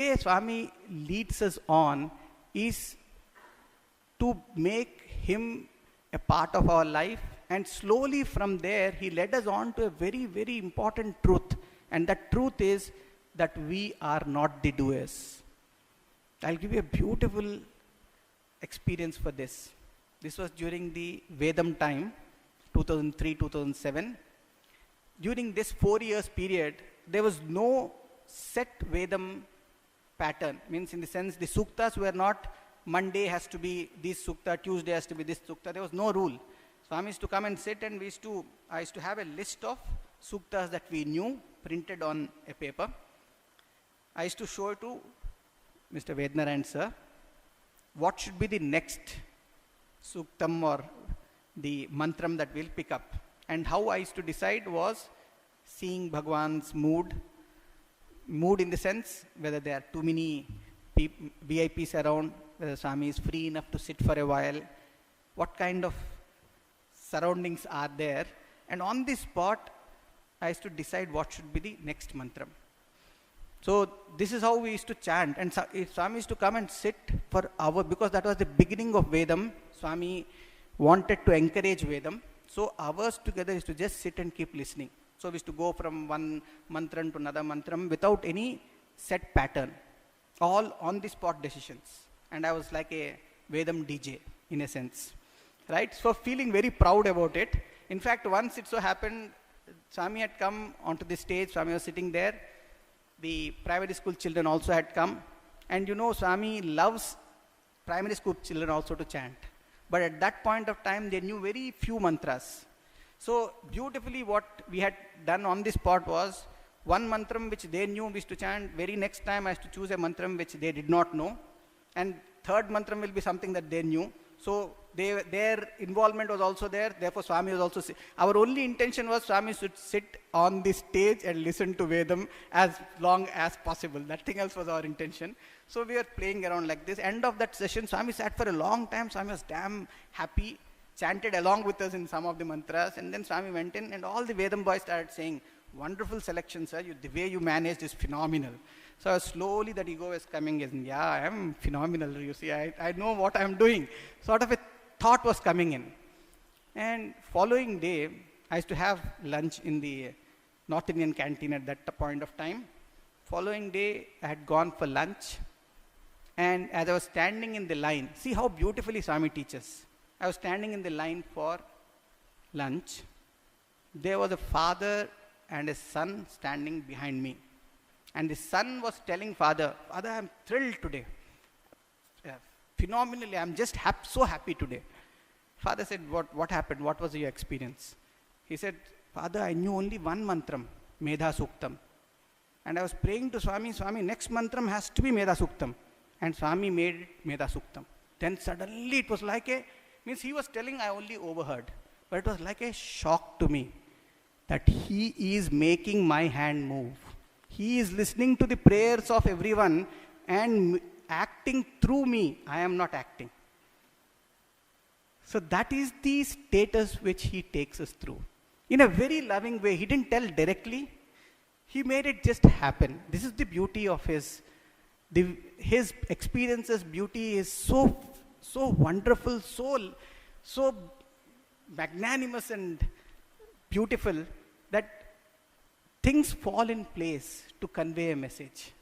way Swami leads us on is to make him a part of our life, and slowly from there he led us on to a very, very important truth, and that truth is that we are not the doers. I'll give you a beautiful experience for this. This was during the Vedam time, 2003-2007. During this 4 years period, there was no set Vedam pattern. Means in the sense the suktas were not Monday has to be this sukta, Tuesday has to be this sukta. There was no rule. Swami used to come and sit, and I used to have a list of suktas that we knew printed on a paper. I used to show it to Mr. Vednarayan sir. What should be the next suktam or the mantram that we'll pick up? And how I used to decide was seeing Bhagwan's mood in the sense whether there are too many VIPs around, whether Swami is free enough to sit for a while, what kind of surroundings are there, and on the spot I used to decide what should be the next mantram. So this is how we used to chant, and Swami used to come and sit for hours, because that was the beginning of Vedam. Swami wanted to encourage Vedam, so hours together used to just sit and keep listening. So we used to go from one mantram to another mantram without any set pattern, all on the spot decisions. And I was like a Vedam DJ in a sense, right? So feeling very proud about it. In fact, once it so happened, Swami had come onto the stage, Swami was sitting there, the primary school children also had come, and you know Swami loves primary school children also to chant. But at that point of time, they knew very few mantras. So beautifully what we had done on the spot was, one mantram which they knew we used to chant, very next time I used to choose a mantram which they did not know, and third mantram will be something that they knew. So their involvement was also there, therefore Swami was also, our only intention was Swami should sit on the stage and listen to Vedam as long as possible. Nothing else was our intention. So we were playing around like this. End of that session, Swami sat for a long time. Swami was damn happy, chanted along with us in some of the mantras, and then Swami went in and all the Vedam boys started saying, "Wonderful selection, sir. The way you managed is phenomenal." So slowly that ego was coming in. Yeah, I am phenomenal. You see, I know what I am doing. Sort of a thought was coming in. And following day, I used to have lunch in the North Indian canteen at that point of time. Following day, I had gone for lunch. And as I was standing in the line, see how beautifully Swami teaches. I was standing in the line for lunch. There was a father and a son standing behind me. And the son was telling father, "Father, I am thrilled today. Phenomenally, I am just so happy today." Father said, what happened? What was your experience? He said, "Father, I knew only one mantram, Medha Suktam. And I was praying to Swami, Swami, next mantram has to be Medha Suktam." And Swami made it Medha Suktam. Then suddenly it was like means he was telling, I only overheard. But it was like a shock to me that he is making my hand move. He is listening to the prayers of everyone and acting through me. I am not acting. So that is the status which he takes us through. In a very loving way. He didn't tell directly. He made it just happen. This is the beauty of his experiences. Beauty is so wonderful, so magnanimous and beautiful that things fall in place to convey a message.